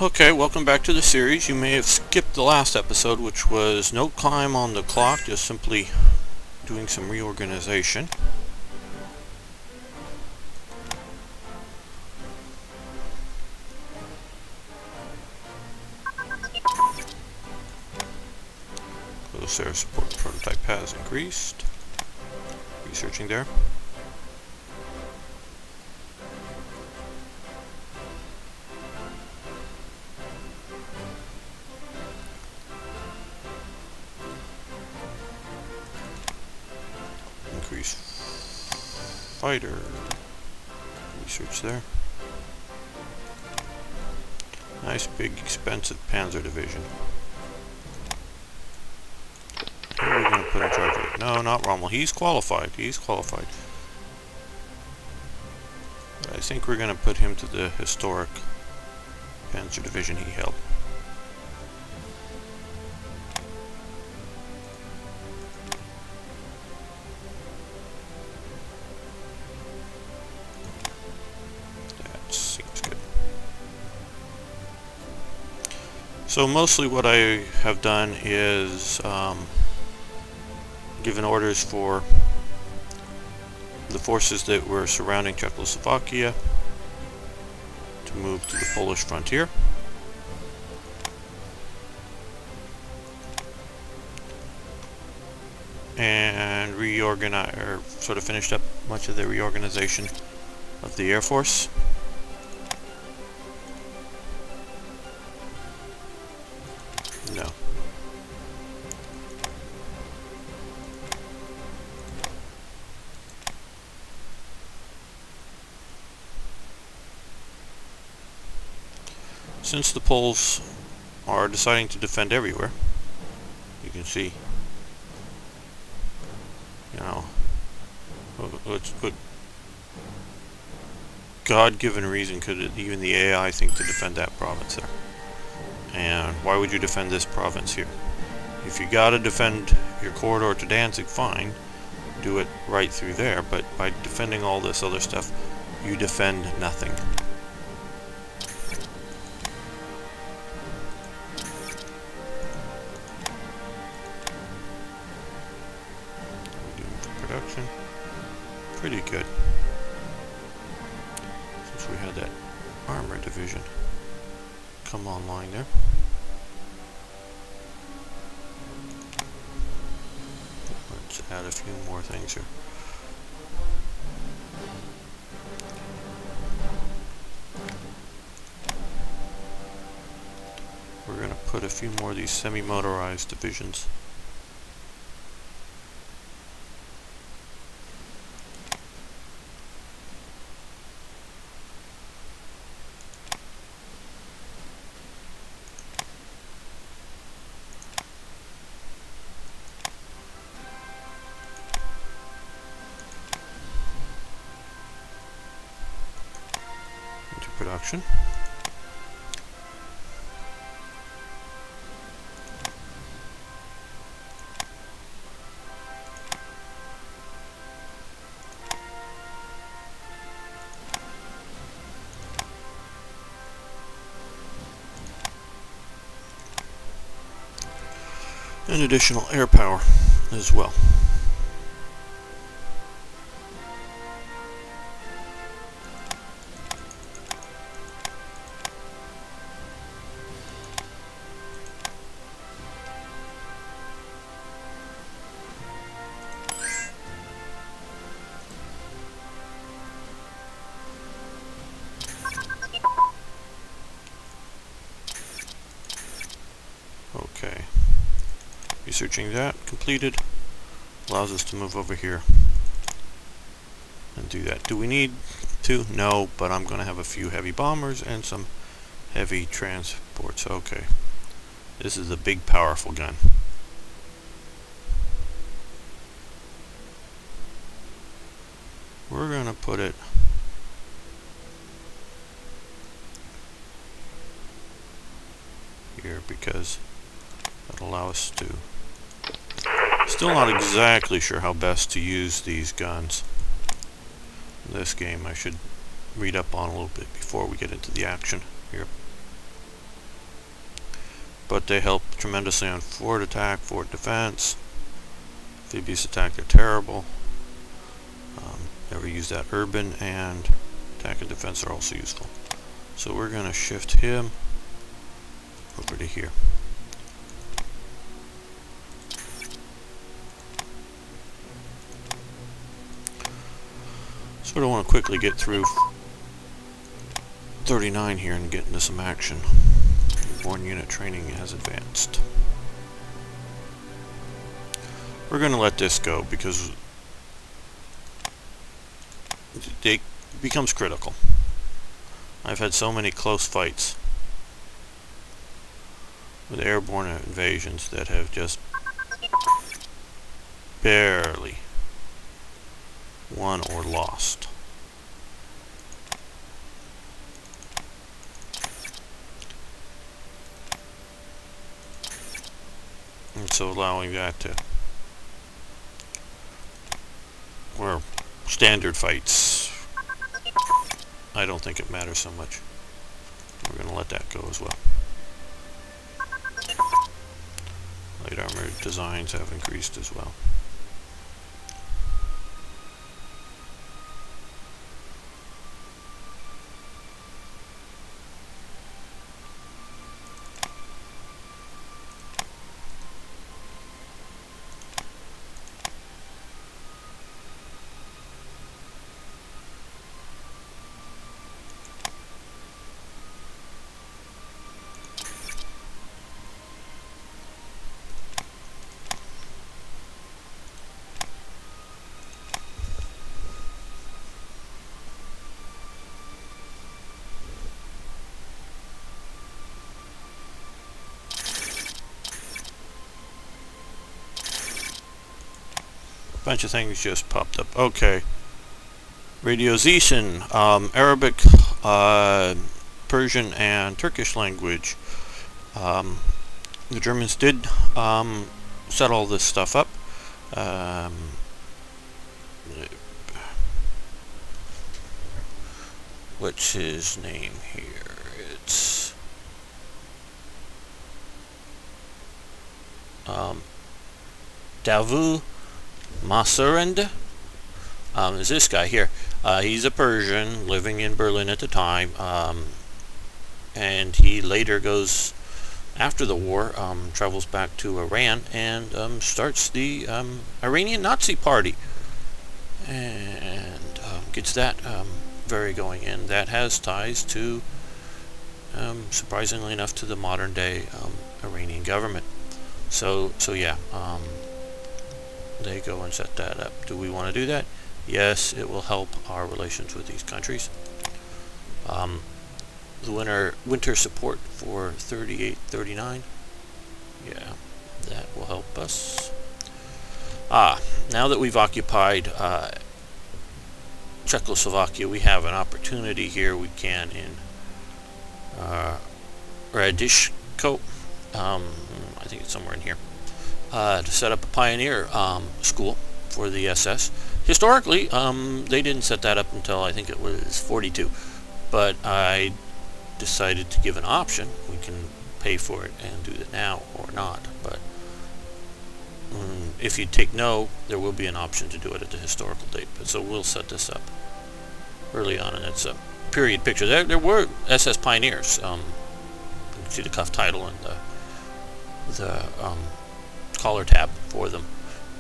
Okay, welcome back to the series. You may have skipped the last episode, which was no climb on the clock, just simply doing some reorganization. Close air support prototype has increased. Researching there. Increase fighter. Research there. Nice big expensive Panzer division. Who are we going to put in charge of? No, not Rommel. He's qualified. He's qualified. But I think we're going to put him to the historic Panzer division he held. That seems good. So mostly what I have done is given orders for the forces that were surrounding Czechoslovakia to move to the Polish frontier. And reorganize, or sort of finished up much of the reorganization of the Air Force. No. Since the Poles are deciding to defend everywhere, you can see, you know, what God-given reason could even the AI think to defend that province there? And why would you defend this province here? If you gotta defend your corridor to Danzig, fine, do it right through there, but by defending all this other stuff, you defend nothing. Production, pretty good. Since we had that armor division come online there. Let's add a few more things here. We're going to put a few more of these semi-motorized divisions. Production. And additional air power as well. Okay. Researching that completed allows us to move over here and do that. Do we need to? No, but I'm going to have a few heavy bombers and some heavy transports. Okay. This is a big, powerful gun. We're going to put it here because that'll allow us to. Still not exactly sure how best to use these guns in this game. I should read up on a little bit before we get into the action here. but they help tremendously on forward attack, forward defense. Amphibious attack, they're terrible. Never use that. Urban and attack and defense are also useful. So we're going to shift him over to here. Sort of want to quickly get through 39 here and get into some action. Born unit training has advanced. We're going to let this go because it becomes critical. I've had so many close fights with airborne invasions that have just barely won or lost. And so allowing that to, where standard fights, I don't think it matters so much. We're going to let that go as well. Light armor designs have increased as well. Bunch of things just popped up. Okay. Radiosation, Arabic, Persian, and Turkish language. The Germans did set all this stuff up. What's his name here? It's Davu Masarend is this guy here. He's a Persian living in Berlin at the time, and he later goes, after the war, travels back to Iran and starts the Iranian Nazi Party, and gets that very going, and that has ties to, surprisingly enough, to the modern day Iranian government. So yeah. They go and set that up. Do we want to do that? Yes, it will help our relations with these countries. The winter support for 38-39. Yeah, that will help us. Now that we've occupied Czechoslovakia, we have an opportunity here. We can in Radishko, I think it's somewhere in here, to set up a pioneer school for the SS. Historically, they didn't set that up until I think it was 42, but I decided to give an option. We can pay for it and do it now or not, but if you take no, there will be an option to do it at the historical date. But so we'll set this up early on, and it's a period picture. There were SS pioneers. You can see the cuff title and the collar tab for them,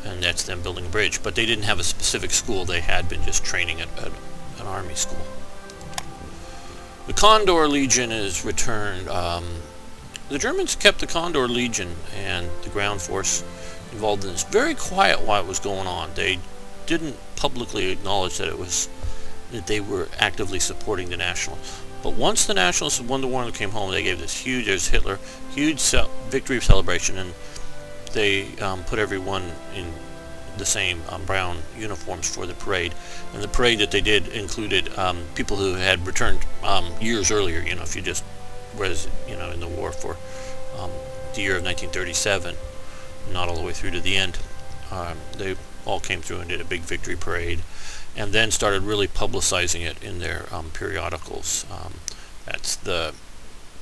and that's them building a bridge. But they didn't have a specific school. They had been just training at an army school. The Condor Legion is returned. The Germans kept the Condor Legion and the ground force involved in this very quiet while it was going on. They didn't publicly acknowledge that they were actively supporting the Nationalists. But once the Nationalists won the war and came home, they gave this huge, there's Hitler, huge victory celebration, and they put everyone in the same brown uniforms for the parade. And the parade that they did included people who had returned years earlier. You know, if you just was, you know, in the war for the year of 1937, not all the way through to the end, they all came through and did a big victory parade, and then started really publicizing it in their periodicals. That's the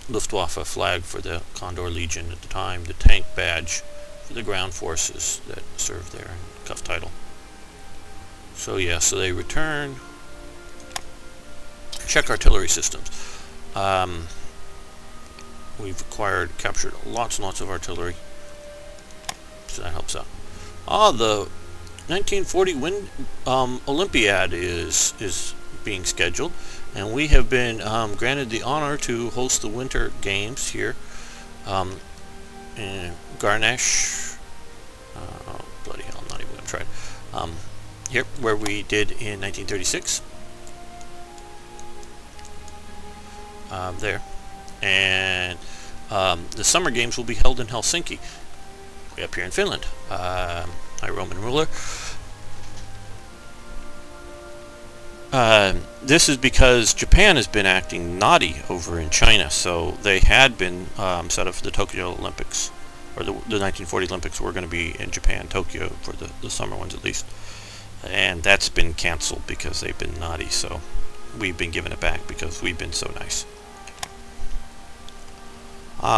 Luftwaffe flag for the Condor Legion at the time, the tank badge for the ground forces that served there, and cuff title. So yeah, so they return. Czech artillery systems. We've captured lots and lots of artillery, so that helps out. The 1940 Olympiad is being scheduled, and we have been granted the honor to host the Winter Games here in Garnesh. Oh, bloody hell, I'm not even going to try it. Here, where we did in 1936. There. And the Summer Games will be held in Helsinki, way up here in Finland. Hi, Roman ruler. This is because Japan has been acting naughty over in China, so they had been set up for the Tokyo Olympics, or the 1940 Olympics were going to be in Japan, Tokyo, for the summer ones at least. And that's been canceled because they've been naughty, so we've been giving it back because we've been so nice.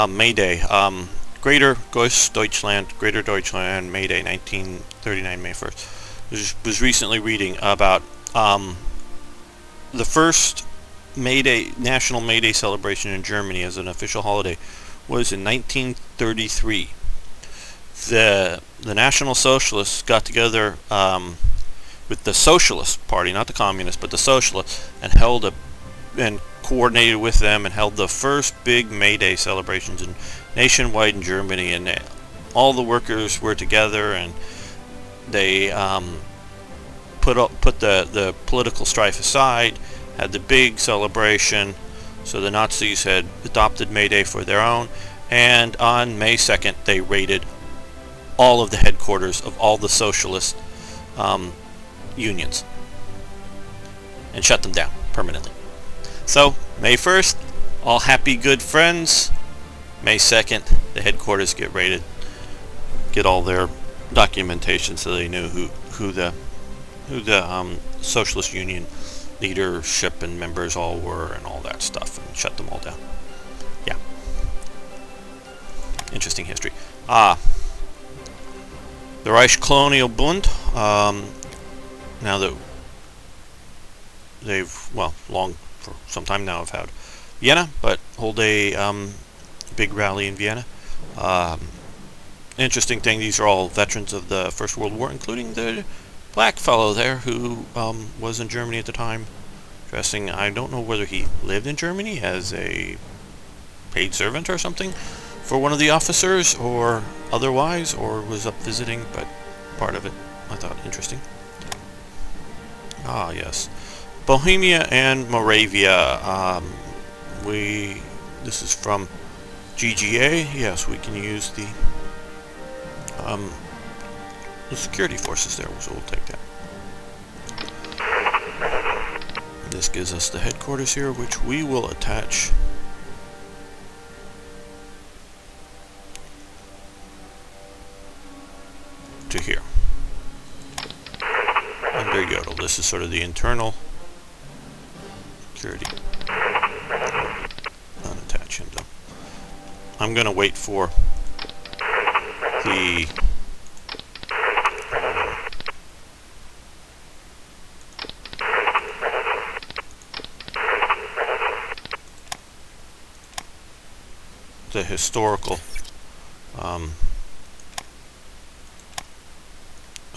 May Day. Greater Deutschland, Greater Deutschland, May Day, 1939, May 1st. Was recently reading about the first May Day, National May Day celebration in Germany as an official holiday was in 1933. The National Socialists got together with the Socialist Party, not the Communists, but the Socialists, and coordinated with them and held the first big May Day celebrations nationwide in Germany, and all the workers were together, and they put the political strife aside, had the big celebration. So the Nazis had adopted May Day for their own, and on May 2nd they raided all of the headquarters of all the socialist unions and shut them down permanently. So, May 1st, all happy good friends. May 2nd, the headquarters get raided. Get all their documentation so they knew who the socialist union leadership and members all were and all that stuff, and shut them all down. Yeah. Interesting history. The Reich Colonial Bund, now that they've, well, for some time now have had Vienna, but hold a big rally in Vienna. Interesting thing, these are all veterans of the First World War, including the black fellow there who was in Germany at the time, dressing, I don't know whether he lived in Germany as a paid servant or something for one of the officers or otherwise, or was up visiting, but part of it I thought interesting. Yes. Bohemia and Moravia. This is from GGA. Yes, we can use the security forces there, so we'll take that. This gives us the headquarters here, which we will attach to here. Under Yodel. This is sort of the internal security. Unattach him though. I'm going to wait for the historical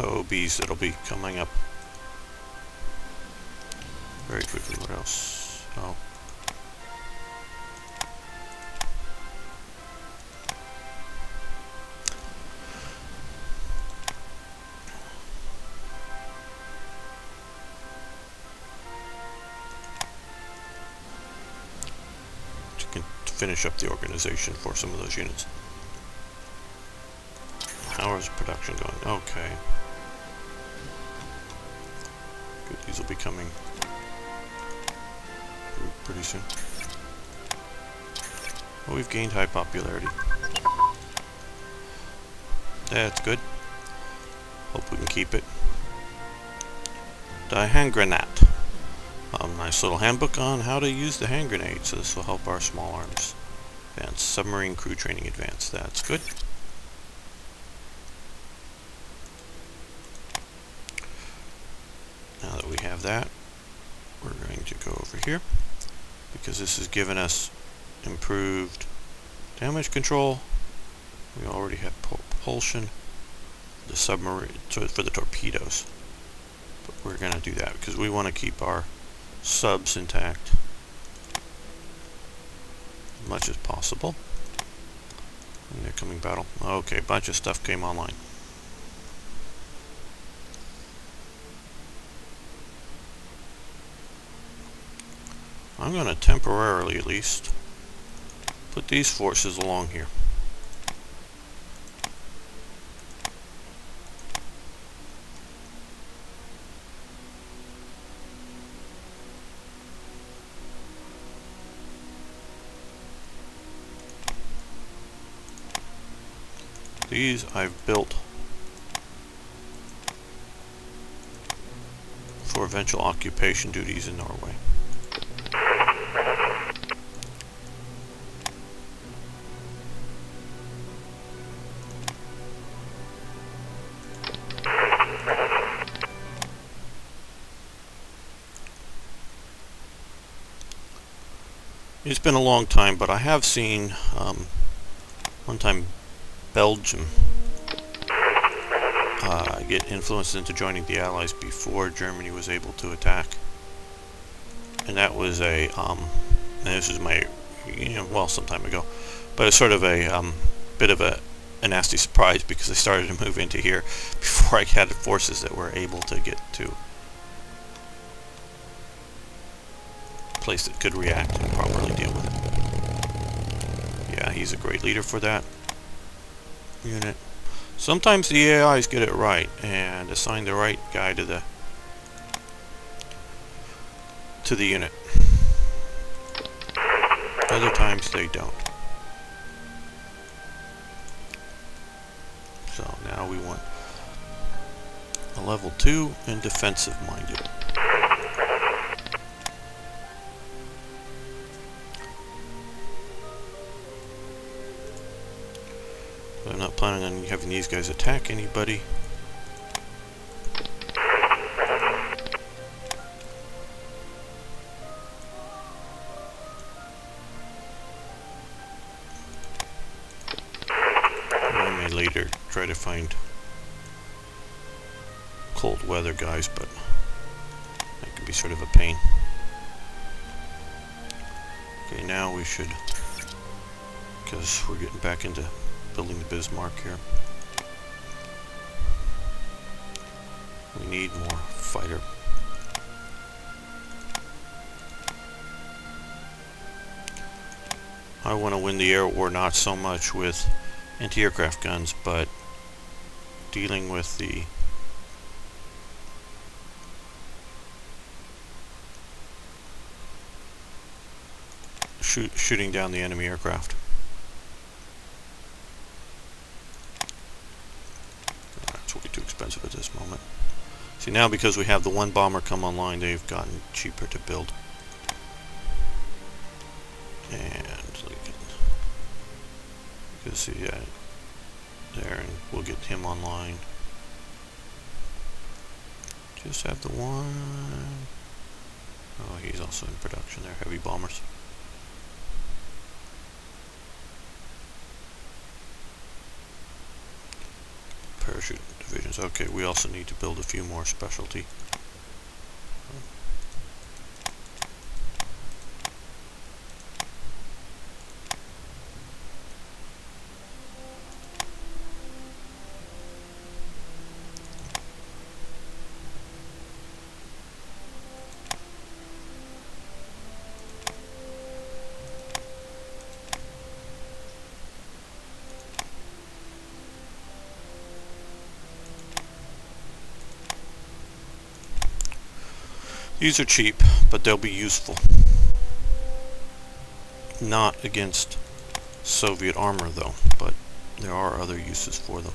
OOBs that'll be coming up very quickly. What else? Oh. To finish up the organization for some of those units. How is production going? Okay. Good, these will be coming pretty soon. Well, we've gained high popularity. That's good. Hope we can keep it. The hand grenade. Nice little handbook on how to use the hand grenade, so this will help our small arms. Advanced submarine crew training advanced. That's good. Now that we have that, we're going to go over here because this has given us improved damage control. We already have propulsion, the submarine for the torpedoes, but we're going to do that because we want to keep our subs intact as much as possible. In the coming battle. Okay, a bunch of stuff came online. I'm going to temporarily, at least, put these forces along here. These I've built for eventual occupation duties in Norway. It's been a long time, but I have seen one time Belgium get influenced into joining the Allies before Germany was able to attack, and that was a and this is my well, some time ago, but it's sort of a bit of a nasty surprise because they started to move into here before I had forces that were able to get to a place that could react and properly deal with it. Yeah, he's a great leader for that unit. Sometimes the AIs get it right and assign the right guy to the unit. Other times they don't. So now we want a level 2 and defensive minded. But I'm not planning on having these guys attack anybody. I may later try to find cold weather guys, but that can be sort of a pain. Okay, now we should, because we're getting back into building the Bismarck here. We need more fighter. I want to win the air war not so much with anti-aircraft guns, but dealing with the shooting down the enemy aircraft. Way too expensive at this moment. See, now because we have the one bomber come online, they've gotten cheaper to build. And so you can see that there, and we'll get him online. Just have the one. Oh, he's also in production there, heavy bombers. Parachute divisions. Okay, we also need to build a few more specialty. These are cheap, but they'll be useful. Not against Soviet armor though, but there are other uses for them.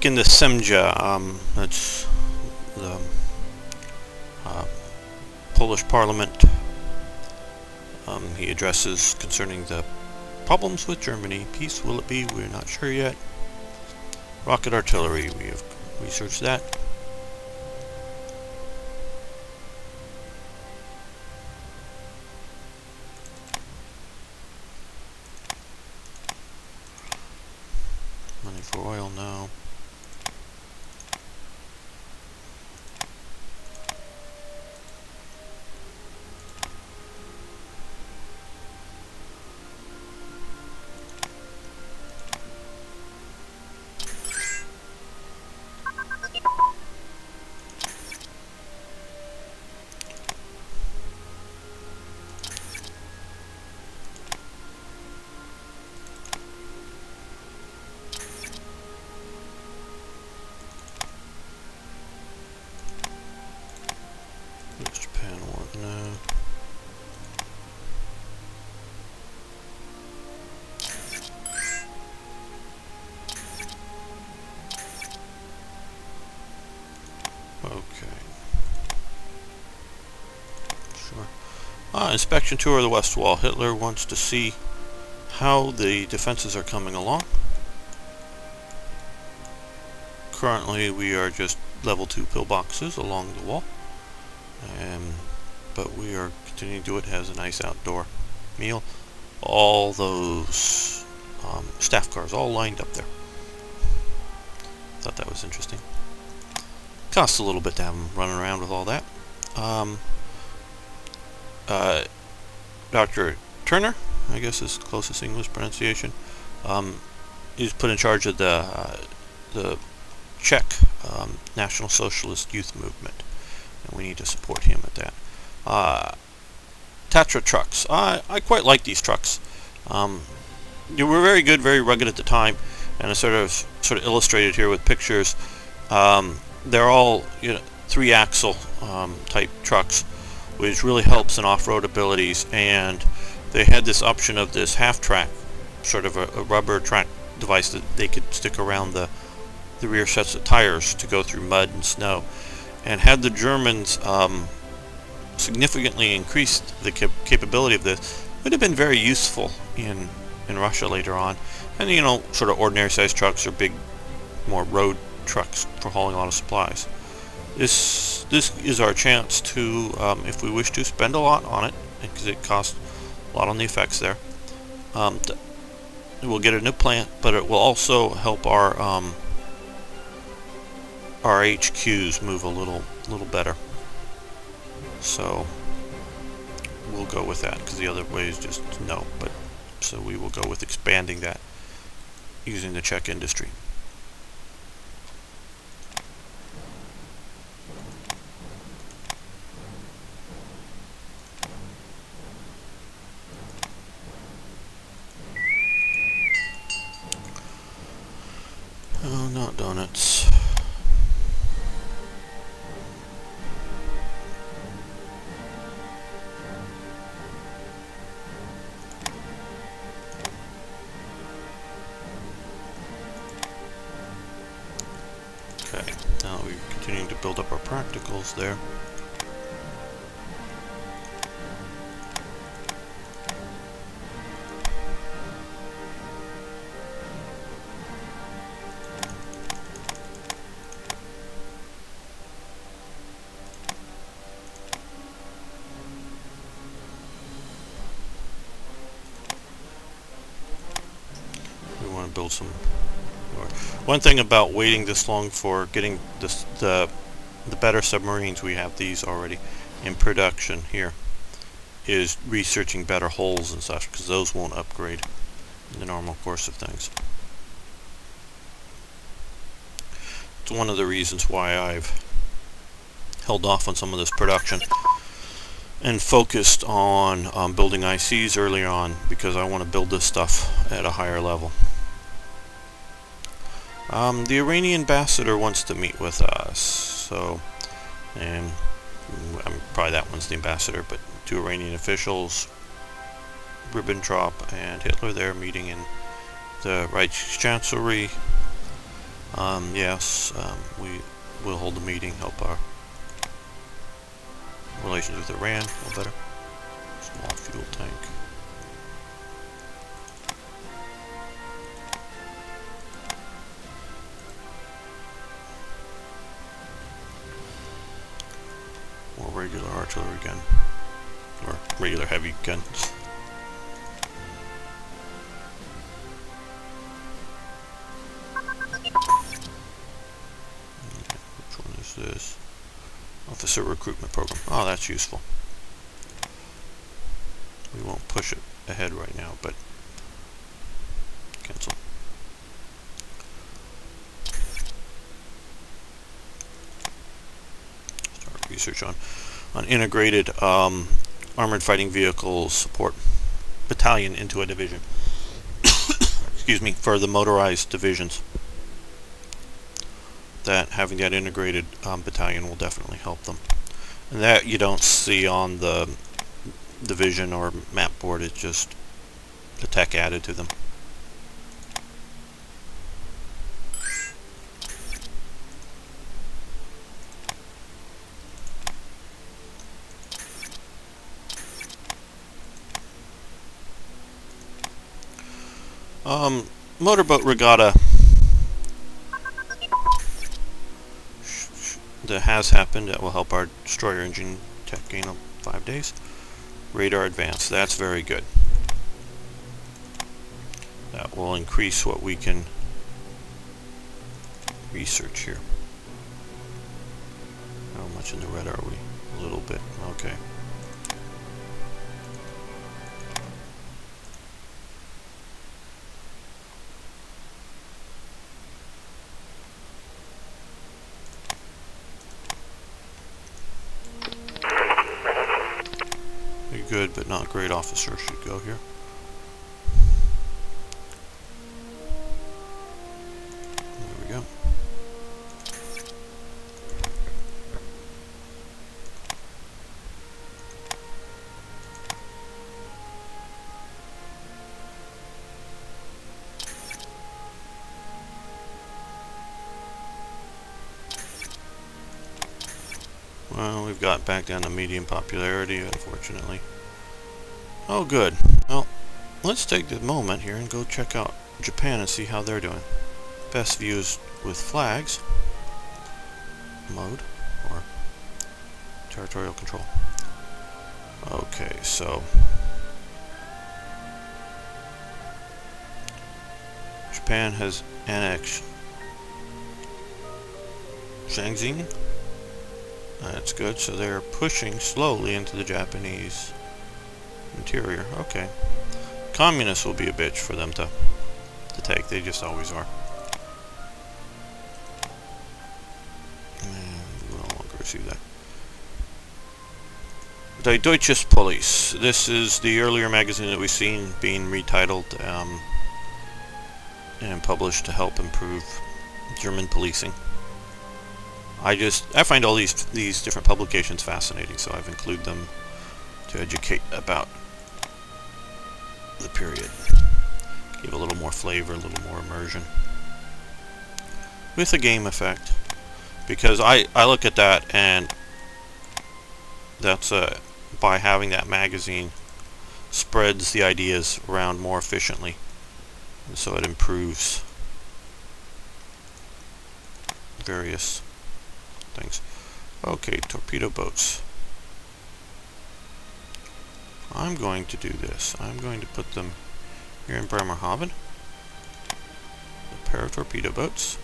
in the Semja, that's the Polish Parliament. He addresses concerning the problems with Germany. Peace, will it be? We're not sure yet. Rocket artillery, we have researched that. Money for oil, no. Japan want no. Okay. Sure. Inspection tour of the West Wall. Hitler wants to see how the defenses are coming along. Currently we are just level 2 pillboxes along the wall. But we are continuing to do it. It has a nice outdoor meal. All those staff cars all lined up there. Thought that was interesting. Costs a little bit to have them running around with all that. Dr. Turner, I guess is closest English pronunciation, is put in charge of the Czech National Socialist Youth Movement, and we need to support him at that. Tatra trucks. I quite like these trucks. They were very good, very rugged at the time, and it's sort of illustrated here with pictures. They're all 3-axle type trucks, which really helps in off-road abilities. And they had this option of this half-track, sort of a rubber track device that they could stick around the rear sets of tires to go through mud and snow. And had the Germans significantly increased the capability of this, it would have been very useful in Russia later on. And sort of ordinary sized trucks or big, more road trucks for hauling a lot of supplies. This is our chance to, if we wish to, spend a lot on it, because it costs a lot on the effects there. We'll get a new plant, but it will also help our HQs move a little better. So we'll go with that, because the other way is just no. But so we will go with expanding that using the Czech industry. Oh, not donuts. Okay, now we're continuing to build up our practicals there. We want to build some more. One thing about waiting this long for getting the better submarines, we have these already in production here, is researching better hulls and such, because those won't upgrade in the normal course of things. It's one of the reasons why I've held off on some of this production and focused on building ICs early on, because I want to build this stuff at a higher level. The Iranian ambassador wants to meet with us, so, and probably that one's the ambassador, but 2 Iranian officials, Ribbentrop and Hitler, there meeting in the Reich Chancellery. Yes, we will hold a meeting, help our relations with Iran a little better. Small fuel tank. More regular artillery gun. Or regular heavy guns. Which one is this? Officer recruitment program. Oh, that's useful. We won't push it ahead right now, but cancel. Start research on integrated armored fighting vehicles support battalion into a division. Excuse me, for the motorized divisions. That having that integrated battalion will definitely help them. And that you don't see on the division or map board, it's just the tech added to them. Motorboat regatta that has happened. That will help our destroyer engine tech gain 5 days. Radar advance, that's very good. That will increase what we can research here. How much in the red are we? A little bit, okay. Good but not great officer should go here. There we go. Well, we've got back down to medium popularity, unfortunately. Oh, good. Well, let's take the moment here and go check out Japan and see how they're doing. Best views with flags mode or territorial control. Okay, so Japan has annexed Shanxi. That's good. So they're pushing slowly into the Japanese interior. Okay. Communists will be a bitch for them to take. They just always are. And we no longer receive that. Die Deutsches Police. This is the earlier magazine that we've seen being retitled and published to help improve German policing. I find all these different publications fascinating, so I've included them to educate about the period. Give a little more flavor, a little more immersion. With a game effect. Because I look at that, and that's by having that magazine spreads the ideas around more efficiently. And so it improves various things. Okay, torpedo boats. I'm going to do this. I'm going to put them here in Bremerhaven. A pair of torpedo boats.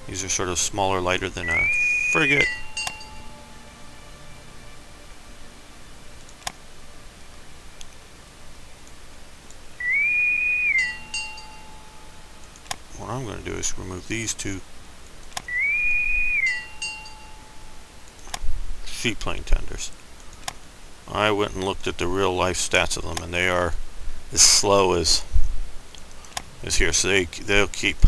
These are sort of smaller, lighter than a frigate. What I'm going to do is remove these two seaplane tenders. I went and looked at the real life stats of them, and they are as slow as here. So they'll keep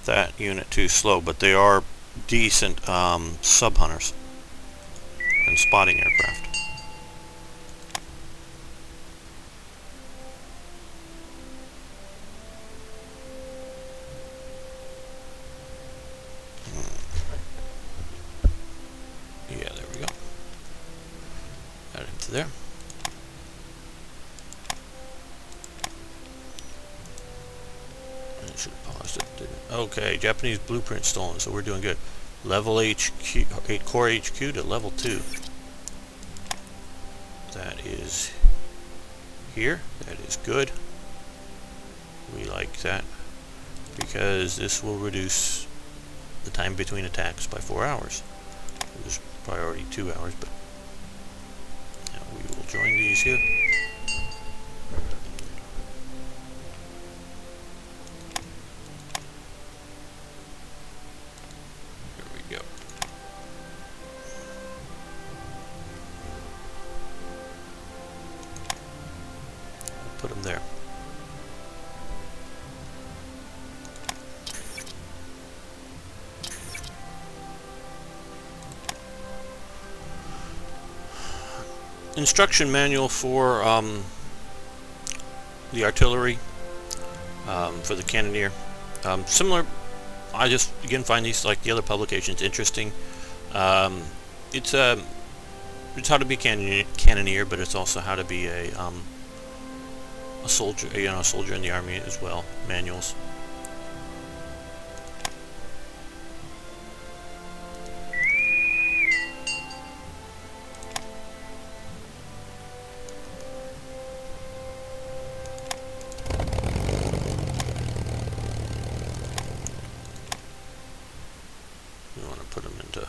that unit too slow, but they are decent sub hunters and spotting aircraft. to there. I should have paused it, didn't it? Okay, Japanese blueprint stolen, so we're doing good. Level HQ, core HQ to level 2. That is here. That is good. We like that because this will reduce the time between attacks by 4 hours. It was probably already 2 hours, but now we will join these here. There we go. Put them there. Instruction manual for the artillery, for the cannoneer. Similar, I just again find these, like the other publications, interesting. It's how to be a cannoneer, but it's also how to be a soldier, a soldier in the army as well. Manuals. We want to put them into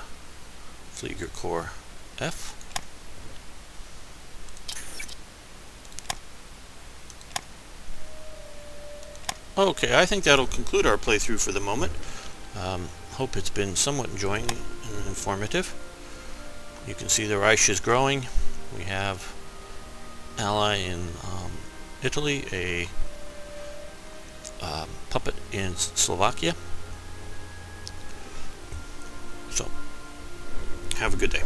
Flieger Core F. Okay, I think that'll conclude our playthrough for the moment. Hope it's been somewhat enjoying and informative. You can see the Reich is growing. We have ally in Italy, a puppet in Slovakia. So, have a good day.